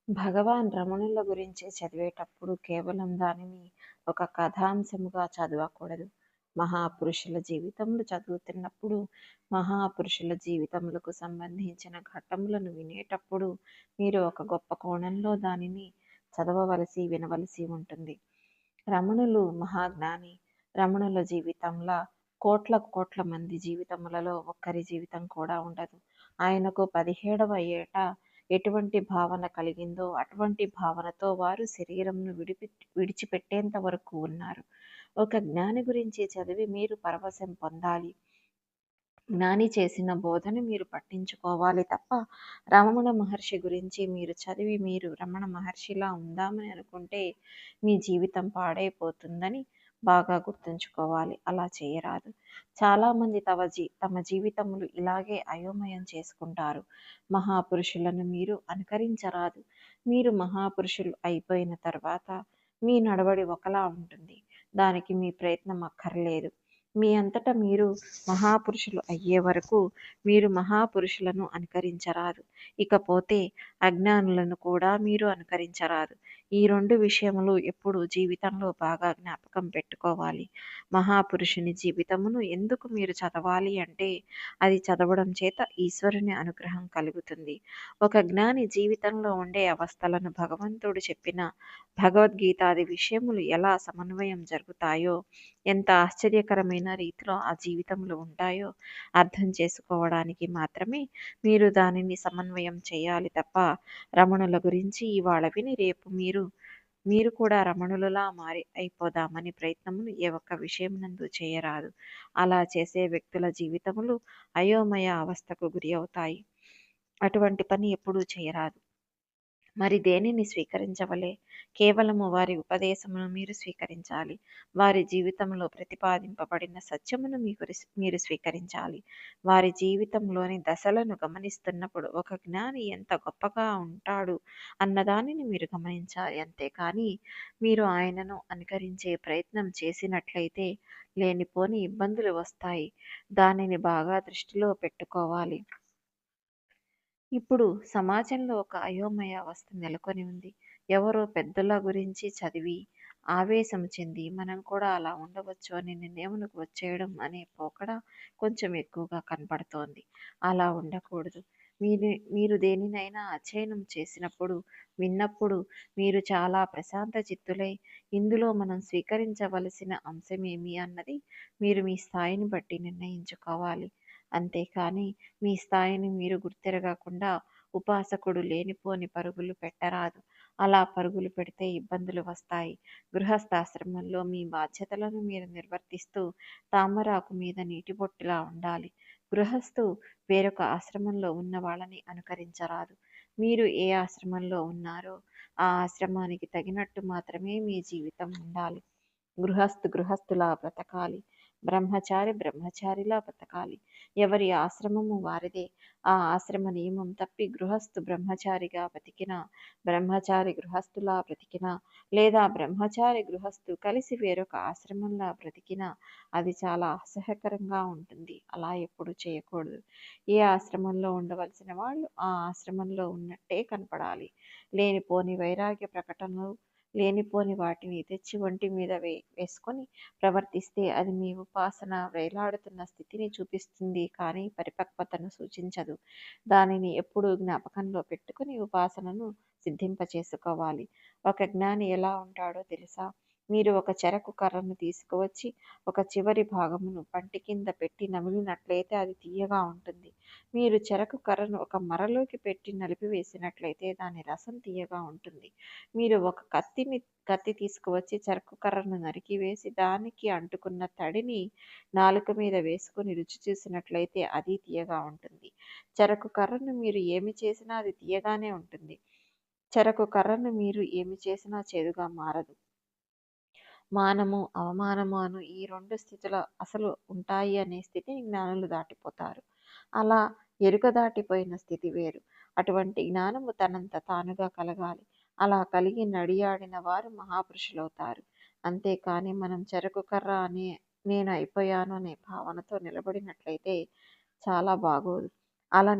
భగవాన్ రమణుల గురించి చదివేటప్పుడు కేవలం దానిని ఒక కథాంశముగా చదవకూడదు. మహాపురుషుల జీవితములు చదువుతున్నప్పుడు, మహాపురుషుల జీవితములకు సంబంధించిన ఘట్టములను వినేటప్పుడు మీరు ఒక గొప్ప కోణంలో దానిని చదవవలసి, వినవలసి ఉంటుంది. రమణులు మహాజ్ఞాని. రమణుల జీవితంలో కోట్ల కోట్ల మంది జీవితములలో ఒక్కరి జీవితం కూడా ఉండదు. ఆయనకు 17వ ఏట ఎటువంటి భావన కలిగిందో అటువంటి భావనతో వారు శరీరంను విడిచిపెట్టేంత వరకు ఉన్నారు. ఒక జ్ఞాని గురించి చదివి మీరు పరవశం పొందాలి. జ్ఞాని చేసిన బోధన మీరు పట్టించుకోవాలి తప్ప, రమణ మహర్షి గురించి మీరు చదివి మీరు రమణ మహర్షిలా ఉందామని అనుకుంటే మీ జీవితం పాడైపోతుందని బాగా గుర్తుంచుకోవాలి. అలా చేయరాదు. చాలామంది తమ జీవితములు ఇలాగే అయోమయం చేసుకుంటారు. మహాపురుషులను మీరు అనుకరించరాదు. మీరు మహాపురుషులు అయిపోయిన తర్వాత మీ నడవడి ఒకలా ఉంటుంది. దానికి మీ ప్రయత్నం అక్కర్లేదు. మీ అంతటా మీరు మహాపురుషులు అయ్యే వరకు మీరు మహాపురుషులను అనుకరించరాదు. ఇకపోతే అజ్ఞానులను కూడా మీరు అనుకరించరాదు. ఈ 2 విషయములు ఎప్పుడు జీవితంలో బాగా జ్ఞాపకం పెట్టుకోవాలి. మహాపురుషుని జీవితమును ఎందుకు మీరు చదవాలి అంటే, అది చదవడం చేత ఈశ్వరుని అనుగ్రహం కలుగుతుంది. ఒక జ్ఞాని జీవితంలో ఉండే అవస్థలను భగవంతుడు చెప్పిన భగవద్గీతాది విషయములు ఎలా సమన్వయం జరుగుతాయో, ఎంత ఆశ్చర్యకరమైన రీతిలో ఆ జీవితంలో ఉంటాయో అర్థం చేసుకోవడానికి మాత్రమే మీరు దానిని సమన్వయం చేయాలి తప్ప, రమణుల గురించి ఇవాళ విని రేపు మీరు కూడా రమణులలా అయిపోదామని ప్రయత్నములు ఏ ఒక్క విషయం నందు చేయరాదు. అలా చేసే వ్యక్తుల జీవితములు అయోమయ అవస్థకు గురి అవుతాయి. అటువంటి పని ఎప్పుడూ చేయరాదు. మరి దేనిని స్వీకరించవలే? కేవలము వారి ఉపదేశమును మీరు స్వీకరించాలి. వారి జీవితంలో ప్రతిపాదింపబడిన సత్యమును మీరు స్వీకరించాలి. వారి జీవితంలోని దశలను గమనిస్తున్నప్పుడు ఒక జ్ఞాని ఎంత గొప్పగా ఉంటాడు అన్నదానిని మీరు గమనించాలి. అంతేకాని మీరు ఆయనను అనుకరించే ప్రయత్నం చేసినట్లయితే లేనిపోని ఇబ్బందులు వస్తాయి. దానిని బాగా దృష్టిలో పెట్టుకోవాలి. ఇప్పుడు సమాజంలో ఒక అయోమయ అవస్థ నెలకొని ఉంది. ఎవరో పెద్దల గురించి చదివి ఆవేశం చెంది మనం కూడా అలా ఉండవచ్చు అని నిర్ణయమునకు వచ్చేయడం అనే పోకడ కొంచెం ఎక్కువగా కనపడుతోంది. అలా ఉండకూడదు. మీరు దేనినైనా అధ్యయనం చేసినప్పుడు, విన్నప్పుడు మీరు చాలా ప్రశాంత చిత్తులై ఇందులో మనం స్వీకరించవలసిన అంశమేమి అన్నది మీరు మీ స్థాయిని బట్టి నిర్ణయించుకోవాలి. అంతేకాని మీ స్థాయిని మీరు గుర్తెరగకుండా ఉపాసకుడు లేనిపోని పరుగులు పెట్టరాదు. అలా పరుగులు పెడితే ఇబ్బందులు వస్తాయి. గృహస్థాశ్రమంలో మీ బాధ్యతలను మీరు నిర్వర్తిస్తూ తామరాకు మీద నీటి బొట్టులా ఉండాలి. గృహస్థు వేరొక ఆశ్రమంలో ఉన్న వాళ్ళని అనుకరించరాదు. మీరు ఏ ఆశ్రమంలో ఉన్నారో ఆ ఆశ్రమానికి తగినట్టు మాత్రమే మీ జీవితం ఉండాలి. గృహస్థులా బ్రతకాలి. బ్రహ్మచారి బ్రహ్మచారిలా బ్రతకాలి. ఎవరి ఆశ్రమము వారిదే. ఆ ఆశ్రమ నియమం తప్పి గృహస్థు బ్రహ్మచారిగా బ్రతికినా, బ్రహ్మచారి గృహస్థులా బ్రతికినా, లేదా బ్రహ్మచారి గృహస్థు కలిసి వేరొక ఆశ్రమంలా బ్రతికినా అది చాలా అసహ్యకరంగా ఉంటుంది. అలా ఎప్పుడు చేయకూడదు. ఏ ఆశ్రమంలో ఉండవలసిన వాళ్ళు ఆ ఆశ్రమంలో ఉన్నట్టే కనపడాలి. లేనిపోని వైరాగ్య ప్రకటనలు, లేనిపోని వాటిని తెచ్చి ఒంటి మీద వేసుకొని ప్రవర్తిస్తే అది మీ ఉపాసన వేలాడుతున్న స్థితిని చూపిస్తుంది కానీ పరిపక్వతను సూచించదు. దానిని ఎప్పుడూ జ్ఞాపకంలో పెట్టుకుని ఉపాసనను సిద్ధింపచేసుకోవాలి. ఒక జ్ఞాని ఎలా ఉంటాడో తెలుసా? మీరు ఒక చెరకు కర్రను తీసుకువచ్చి ఒక చివరి భాగమును పంటి కింద పెట్టి నమిలినట్లయితే అది తీయగా ఉంటుంది. మీరు చెరకు కర్రను ఒక మరలోకి పెట్టి నలిపివేసినట్లయితే దాని రసం తీయగా ఉంటుంది. మీరు ఒక కత్తి తీసుకువచ్చి చెరకు కర్రను నరికివేసి దానికి అంటుకున్న తడిని నాలుక మీద వేసుకుని రుచి చూసినట్లయితే అది తీయగా ఉంటుంది. చెరకు కర్రను మీరు ఏమి చేసినా అది తీయగానే ఉంటుంది. చెరకు కర్రను మీరు ఏమి చేసినా చేదుగా మారదు. మానము, అవమానము అను ఈ 2 స్థితులు అసలు ఉంటాయి అనే స్థితిని జ్ఞానులు దాటిపోతారు. అలా ఎరుక దాటిపోయిన స్థితి వేరు. అటువంటి జ్ఞానము తనంత తానుగా కలగాలి. అలా కలిగి నడియాడిన వారు మహాపురుషులవుతారు. అంతేకాని మనం చెరకు కర్ర అనే నేను అయిపోయాను అనే భావనతో నిలబడినట్లయితే చాలా బాగోదు. అలా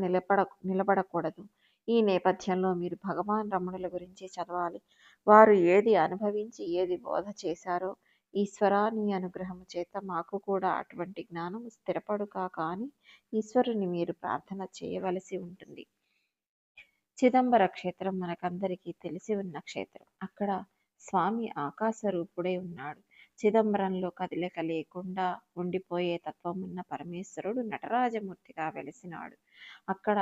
నిలబడకూడదు. ఈ నేపథ్యంలో మీరు భగవాన్ రమణుల గురించి చదవాలి. వారు ఏది అనుభవించి ఏది బోధ చేశారో ఈశ్వరా నీ అనుగ్రహము చేత మాకు కూడా అటువంటి జ్ఞానం స్థిరపడుగాక అని ఈశ్వరుని మీరు ప్రార్థన చేయవలసి ఉంటుంది. చిదంబర క్షేత్రం మనకందరికీ తెలిసి ఉన్న క్షేత్రం. అక్కడ స్వామి ఆకాశ రూపుడై ఉన్నాడు. చిదంబరంలో కదలిక లేకుండా ఉండిపోయే తత్వమున్న పరమేశ్వరుడు నటరాజమూర్తిగా వెలిసినాడు. అక్కడ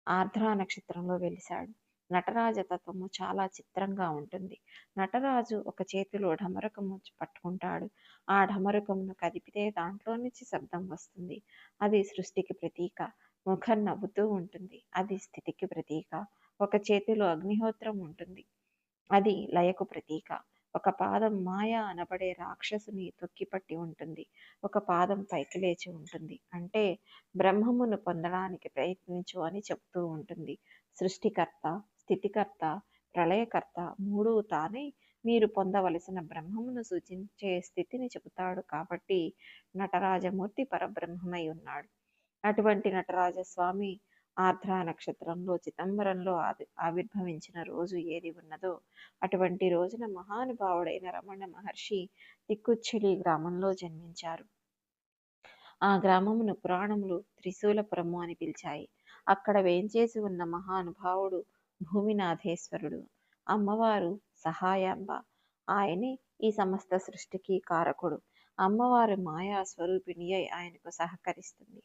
ఆర్ద్రా నక్షత్రంలో వెలిశాడు. నటరాజ తత్వము చాలా చిత్రంగా ఉంటుంది. నటరాజు ఒక చేతిలో ఢమరకము పట్టుకుంటాడు. ఆ ఢమరకమును కదిపితే దాంట్లో నుంచి శబ్దం వస్తుంది. అది సృష్టికి ప్రతీక. ముఖం నవ్వుతూ ఉంటుంది. అది స్థితికి ప్రతీక. ఒక చేతిలో అగ్నిహోత్రం ఉంటుంది. అది లయకు ప్రతీక. ఒక పాదం మాయ అనబడే రాక్షసుని తొక్కిపట్టి ఉంటుంది. ఒక పాదం పైకి లేచి ఉంటుంది. అంటే బ్రహ్మమును పొందడానికి ప్రయత్నించు అని చెప్తూ ఉంటుంది. సృష్టికర్త, స్థితికర్త, ప్రళయకర్త మూడు తానే మీరు పొందవలసిన బ్రహ్మమును సూచించే స్థితిని చెబుతాడు. కాబట్టి నటరాజమూర్తి పరబ్రహ్మమై ఉన్నాడు. అటువంటి నటరాజస్వామి ఆర్ద్రా నక్షత్రంలో చిదంబరంలో ఆవిర్భవించిన రోజు ఏది ఉన్నదో అటువంటి రోజున మహానుభావుడైన రమణ మహర్షి తిక్కుచ్చిలి గ్రామంలో జన్మించారు. ఆ గ్రామమును పురాణములు త్రిశూలపురము అని పిలిచాయి. అక్కడ వేంచేసి ఉన్న మహానుభావుడు భూమినాథేశ్వరుడు. అమ్మవారు సహాయాంబ. ఆయనే ఈ సమస్త సృష్టికి కారకుడు. అమ్మవారు మాయా స్వరూపిణి అయి ఆయనకు సహకరిస్తుంది.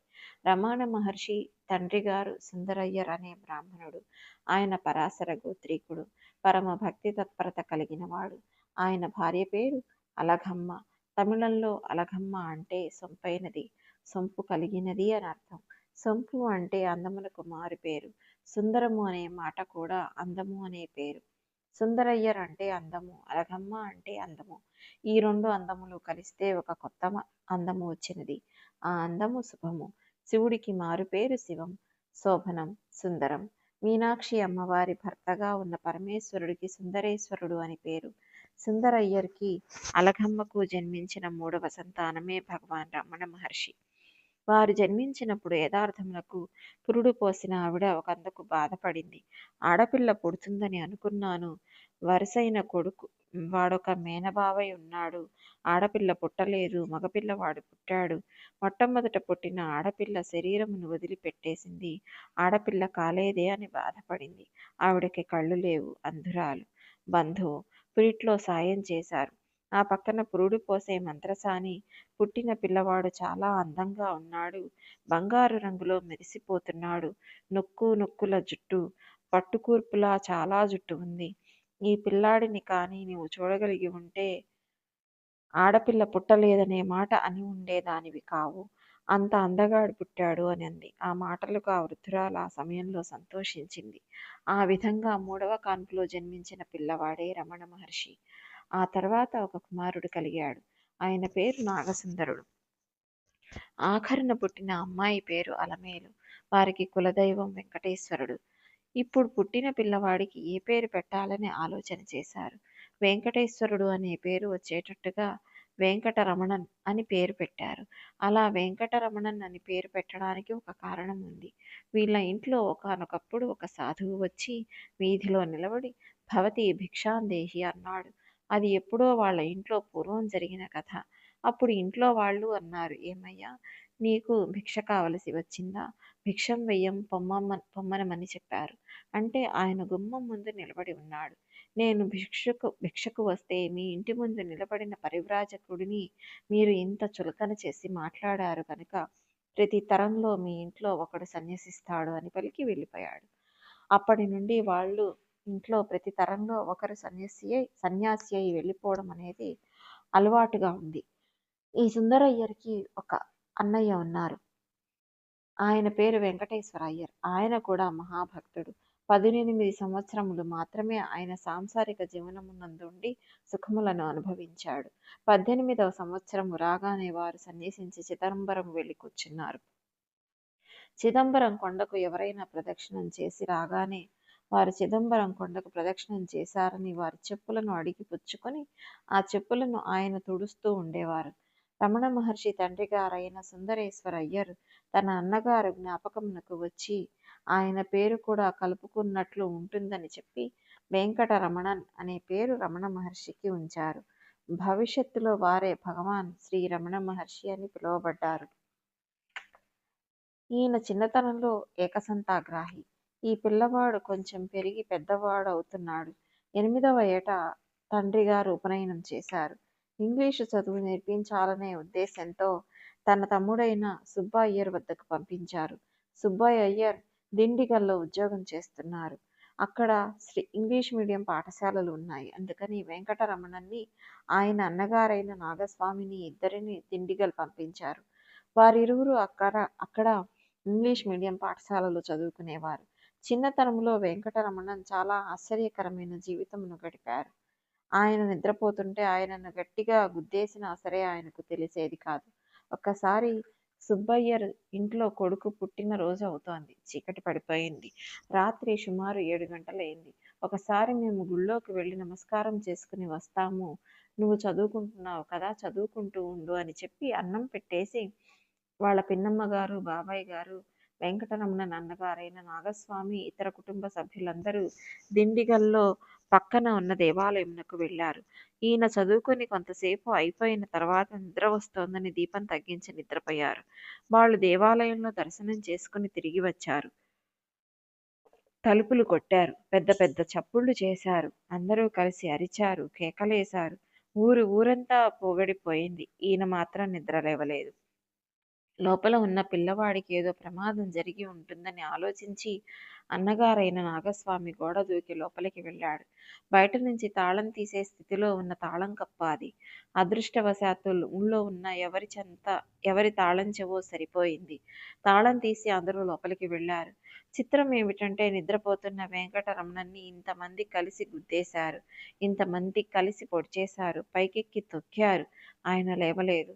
రమణ మహర్షి తండ్రి గారు సుందరయ్యర్ అనే బ్రాహ్మణుడు. ఆయన పరాశర గోత్రీకుడు. పరమ భక్తి తత్పరత కలిగిన వాడు. ఆయన భార్య పేరు అలఘమ్మ. తమిళంలో అలఘమ్మ అంటే సొంపైనది, సొంపు కలిగినది అని అర్థం. సొంపు అంటే అందములకు మారు పేరు. సుందరము అనే మాట కూడా అందము అనే పేరు. సుందరయ్యర్ అంటే అందము, అలగమ్మ అంటే అందము. ఈ రెండు అందములు కలిస్తే ఒక కొత్త అందము వచ్చినది. ఆ అందము శుభము. శివుడికి మారు పేరు శివం, శోభనం, సుందరం. మీనాక్షి అమ్మవారి భర్తగా ఉన్న పరమేశ్వరుడికి సుందరేశ్వరుడు అని పేరు. సుందరయ్యర్కి అలగమ్మకు జన్మించిన మూడవ సంతానమే భగవాన్ రమణ మహర్షి. వారు జన్మించినప్పుడు యథార్థములకు పురుడు పోసిన ఆవిడ ఒకందుకు బాధపడింది. ఆడపిల్ల పుడుతుందని అనుకున్నాను. వరుసైన కొడుకు వాడొక మేనబావై ఉన్నాడు. ఆడపిల్ల పుట్టలేదు, మగపిల్లవాడు పుట్టాడు. మొట్టమొదట పుట్టిన ఆడపిల్ల శరీరమును వదిలిపెట్టేసింది. ఆడపిల్ల కాలేదే అని బాధపడింది. ఆవిడకి కళ్ళు లేవు, అంధురాలు. బంధువు పురిట్లో సాయం చేశారు. ఆ పక్కన పురుడు పోసే మంత్రసాని పుట్టిన పిల్లవాడు చాలా అందంగా ఉన్నాడు. బంగారు రంగులో మెరిసిపోతున్నాడు. నొక్కుల జుట్టు, పట్టుకూర్పులా చాలా జుట్టు ఉంది. ఈ పిల్లాడిని కానీ నీవు చూడగలిగి ఉంటే ఆడపిల్ల పుట్టలేదనే మాట అని ఉండేదానివి కావు. అంత అందగాడు పుట్టాడు అని అంది. ఆ మాటలకు ఆ వృద్ధురాలు ఆ సమయంలో సంతోషించింది. ఆ విధంగా మూడవ కాన్పులో జన్మించిన పిల్లవాడే రమణ మహర్షి. ఆ తర్వాత ఒక కుమారుడు కలిగాడు. ఆయన పేరు నాగసుందరుడు. ఆఖరున పుట్టిన అమ్మాయి పేరు అలమేలు. వారికి కులదైవం వెంకటేశ్వరుడు. ఇప్పుడు పుట్టిన పిల్లవాడికి ఏ పేరు పెట్టాలని ఆలోచన చేశారు. వెంకటేశ్వరుడు అనే పేరు వచ్చేటట్టుగా వెంకటరమణన్ అని పేరు పెట్టారు. అలా వెంకటరమణన్ అని పేరు పెట్టడానికి ఒక కారణం ఉంది. వీళ్ళ ఇంట్లో ఒకానొకప్పుడు ఒక సాధువు వచ్చి వీధిలో నిలబడి భవతి భిక్షాందేహి అన్నాడు. అది ఎప్పుడో వాళ్ళ ఇంట్లో పూర్వం జరిగిన కథ. అప్పుడు ఇంట్లో వాళ్ళు అన్నారు, ఏమయ్యా నీకు భిక్ష కావలసి వచ్చిందా? భిక్షం వెయ్యం పొమ్మనమని చెప్పారు. అంటే ఆయన గుమ్మం ముందు నిలబడి ఉన్నాడు. నేను భిక్షకు వస్తే మీ ఇంటి ముందు నిలబడిన పరివ్రాజకుడిని మీరు ఇంత చులకన చేసి మాట్లాడారు కనుక ప్రతి తరంలో మీ ఇంట్లో ఒకడు సన్యసిస్తాడు అని పలికి వెళ్ళిపోయాడు. అప్పటి నుండి వాళ్ళు ఇంట్లో ప్రతి తరంలో ఒకరు సన్యాసి అయి వెళ్ళిపోవడం అనేది అలవాటుగా ఉంది. ఈ సుందరయ్యర్కి ఒక అన్నయ్య ఉన్నారు. ఆయన పేరు వెంకటేశ్వర అయ్యర్. ఆయన కూడా మహాభక్తుడు. 18 సంవత్సరములు మాత్రమే ఆయన సాంసారిక జీవనమునందుండి సుఖములను అనుభవించాడు. 18వ సంవత్సరము రాగానే వారు సన్యసించి చిదంబరం వెళ్ళి కూర్చున్నారు. చిదంబరం కొండకు ఎవరైనా ప్రదక్షిణం చేసి రాగానే వారు చిదంబరం కొండకు ప్రదక్షిణం చేశారని వారి చెప్పులను అడిగి పుచ్చుకొని ఆ చెప్పులను ఆయన తుడుస్తూ ఉండేవారు. రమణ మహర్షి తండ్రి గారైన సుందరేశ్వర అయ్యర్ తన అన్నగారు జ్ఞాపకమునకు వచ్చి ఆయన పేరు కూడా కలుపుకున్నట్లు ఉంటుందని చెప్పి వెంకటరమణన్ అనే పేరు రమణ మహర్షికి ఉంచారు. భవిష్యత్తులో వారే భగవాన్ శ్రీ రమణ మహర్షి అని పిలువబడ్డారు. ఈయన చిన్నతనంలో ఏకసంతాగ్రాహి. ఈ పిల్లవాడు కొంచెం పెరిగి పెద్దవాడవుతున్నాడు. 8వ ఏట తండ్రిగారు ఉపనయనం చేశారు. ఇంగ్లీషు చదువు నేర్పించాలనే ఉద్దేశంతో తన తమ్ముడైన సుబ్బయ్యర్ వద్దకు పంపించారు. సుబ్బయ్య అయ్యర్ దిండిగల్లో ఉద్యోగం చేస్తున్నారు. అక్కడ ఇంగ్లీష్ మీడియం పాఠశాలలు ఉన్నాయి. అందుకని వెంకటరమణన్ని ఆయన అన్నగారైన నాగస్వామిని ఇద్దరిని దిండిగల్ పంపించారు. వారిరువురు అక్కడ ఇంగ్లీష్ మీడియం పాఠశాలలో చదువుకునేవారు. చిన్నతనంలో వెంకటరమణన్ చాలా ఆశ్చర్యకరమైన జీవితమును గడిపారు. ఆయన నిద్రపోతుంటే ఆయనను గట్టిగా గుద్దేసినా సరే ఆయనకు తెలిసేది కాదు. ఒక్కసారి సుబ్బయ్యర్ ఇంట్లో కొడుకు పుట్టిన రోజు అవుతోంది. చీకటి పడిపోయింది. రాత్రి సుమారు 7 గంటలయింది. ఒకసారి మేము గుళ్ళోకి వెళ్ళి నమస్కారం చేసుకుని వస్తాము. నువ్వు చదువుకుంటున్నావు కదా, చదువుకుంటూ ఉండు అని చెప్పి అన్నం పెట్టేసి వాళ్ళ పిన్నమ్మ గారు, బాబాయ్ గారు, వెంకటరమణ నాన్నగారైన నాగస్వామి, ఇతర కుటుంబ సభ్యులందరూ దిండిగల్లో పక్కన ఉన్న దేవాలయంకు వెళ్ళారు. ఈయన చదువుకొని కొంతసేపు అయిపోయిన తర్వాత నిద్ర వస్తోందని దీపం తగ్గించి నిద్రపోయారు. వాళ్ళు దేవాలయంలో దర్శనం చేసుకుని తిరిగి వచ్చారు. తలుపులు కొట్టారు. పెద్ద పెద్ద చప్పుళ్ళు చేశారు. అందరూ కలిసి అరిచారు, కేకలేశారు. ఊరంతా పొగడిపోయింది. ఈయన మాత్రం నిద్రలేవలేదు. లోపల ఉన్న పిల్లవాడికి ఏదో ప్రమాదం జరిగి ఉంటుందని ఆలోచించి అన్నగారైన నాగస్వామి గోడ దూకి లోపలికి వెళ్ళాడు. బయట నుంచి తాళం తీసే స్థితిలో ఉన్న తాళం కప్ప అది. అదృష్టవశాత్తు ఊళ్ళో ఉన్న ఎవరి తాళం చెవో సరిపోయింది. తాళం తీసి అందరూ లోపలికి వెళ్ళారు. చిత్రం ఏమిటంటే నిద్రపోతున్న వెంకటరమణన్ని ఇంతమంది కలిసి గుద్దేశారు. ఇంతమంది కలిసి పొడిచేశారు. పైకెక్కి తొక్కారు. ఆయన లేవలేదు.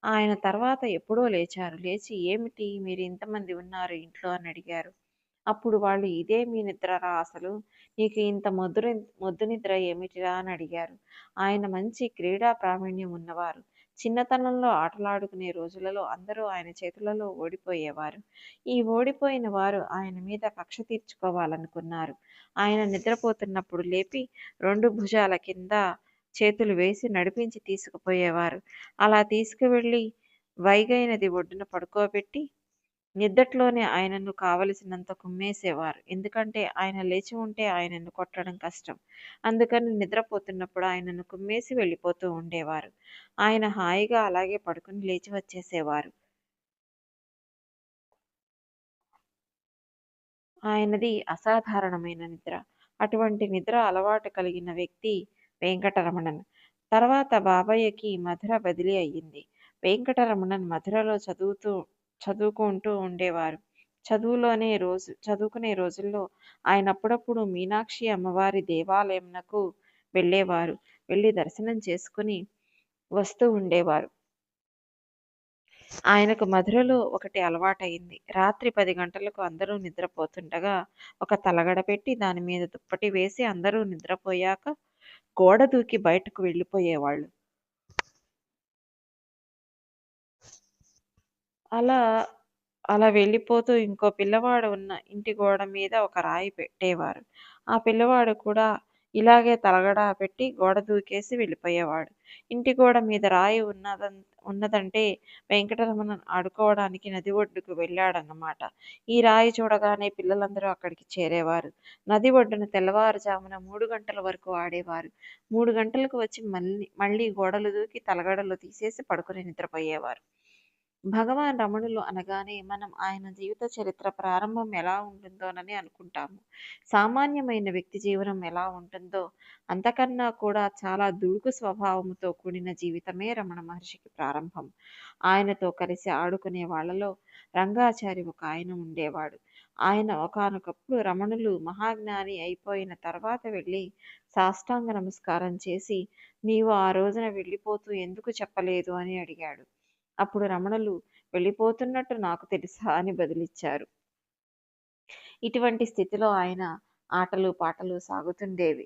ఆయన తర్వాత ఎప్పుడో లేచారు. లేచి ఏమిటి మీరు ఇంతమంది ఉన్నారు ఇంట్లో అని అడిగారు. అప్పుడు వాళ్ళు ఇదే మీ నిద్రరా అసలు, నీకు ఇంత మొద్దు నిద్ర ఏమిటిరా అని అడిగారు. ఆయన మంచి క్రీడా ప్రావీణ్యం ఉన్నవారు. చిన్నతనంలో ఆటలాడుకునే రోజులలో అందరూ ఆయన చేతులలో ఓడిపోయేవారు. ఈ ఓడిపోయిన వారు ఆయన మీద కక్ష తీర్చుకోవాలనుకున్నారు. ఆయన నిద్రపోతున్నప్పుడు లేపి 2 భుజాల కింద చేతులు వేసి నడిపించి తీసుకుపోయేవారు. అలా తీసుకువెళ్ళి వైగై నది ఒడ్డున పడుకోబెట్టి నిద్దట్లోనే ఆయనను కావలసినంత కుమ్మేసేవారు. ఎందుకంటే ఆయన లేచి ఉంటే ఆయనను కొట్టడం కష్టం. అందుకని నిద్రపోతున్నప్పుడు ఆయనను కుమ్మేసి వెళ్ళిపోతూ ఉండేవారు. ఆయన హాయిగా అలాగే పడుకుని లేచి వచ్చేసేవారు. ఆయనది అసాధారణమైన నిద్ర. అటువంటి నిద్ర అలవాటు కలిగిన వ్యక్తి వెంకటరమణన్. తర్వాత బాబయ్యకి మధుర బదిలీ అయ్యింది. వెంకటరమణన్ మధురలో చదువుకుంటూ ఉండేవారు. చదువుకునే రోజుల్లో ఆయన అప్పుడప్పుడు మీనాక్షి అమ్మవారి దేవాలయంనకు వెళ్ళేవారు. వెళ్ళి దర్శనం చేసుకుని వస్తూ ఉండేవారు. ఆయనకు మధురలో ఒకటి అలవాటయింది. రాత్రి 10 గంటలకు అందరూ నిద్రపోతుండగా ఒక తలగడ పెట్టి దాని మీద దుప్పటి వేసి అందరూ నిద్రపోయాక గోడ దూకి బయటకు వెళ్ళిపోయేవాళ్ళు. అలా అలా వెళ్ళిపోతూ ఇంకో పిల్లవాడు ఉన్న ఇంటి గోడ మీద ఒక రాయి పెట్టేవారు. ఆ పిల్లవాడు కూడా ఇలాగే తలగడ పెట్టి గోడ దూకేసి వెళ్ళిపోయేవాడు. ఇంటి గోడ మీద రాయి ఉన్నదంటే వెంకటరమణ ఆడుకోవడానికి నది ఒడ్డుకు వెళ్ళాడన్నమాట. ఈ రాయి చూడగానే పిల్లలందరూ అక్కడికి చేరేవారు. నది ఒడ్డున తెల్లవారుజామున 3 గంటల వరకు ఆడేవారు. 3 గంటలకు వచ్చి మళ్ళీ గోడలు దూకి తలగడలు తీసేసి పడుకుని నిద్రపోయేవారు. భగవాన్ రమణులు అనగానే మనం ఆయన జీవిత చరిత్ర ప్రారంభం ఎలా ఉంటుందోనని అనుకుంటాము. సామాన్యమైన వ్యక్తి జీవనం ఎలా ఉంటుందో అంతకన్నా కూడా చాలా దుడుకు స్వభావముతో కూడిన జీవితమే రమణ మహర్షికి ప్రారంభం. ఆయనతో కలిసి ఆడుకునే వాళ్ళలో రంగాచారి ఒక ఆయన ఉండేవాడు. ఆయన ఒకానొకప్పుడు రమణులు మహాజ్ఞాని అయిపోయిన తర్వాత వెళ్ళి సాష్టాంగ నమస్కారం చేసి, నీవు ఆ రోజున వెళ్ళిపోతూ ఎందుకు చెప్పలేదు అని అడిగాడు. అప్పుడు రమణులు వెళ్ళిపోతున్నట్టు నాకు తెలుసా అని బదులిచ్చారు. ఇటువంటి స్థితిలో ఆయన ఆటలు పాటలు సాగుతుండేవి.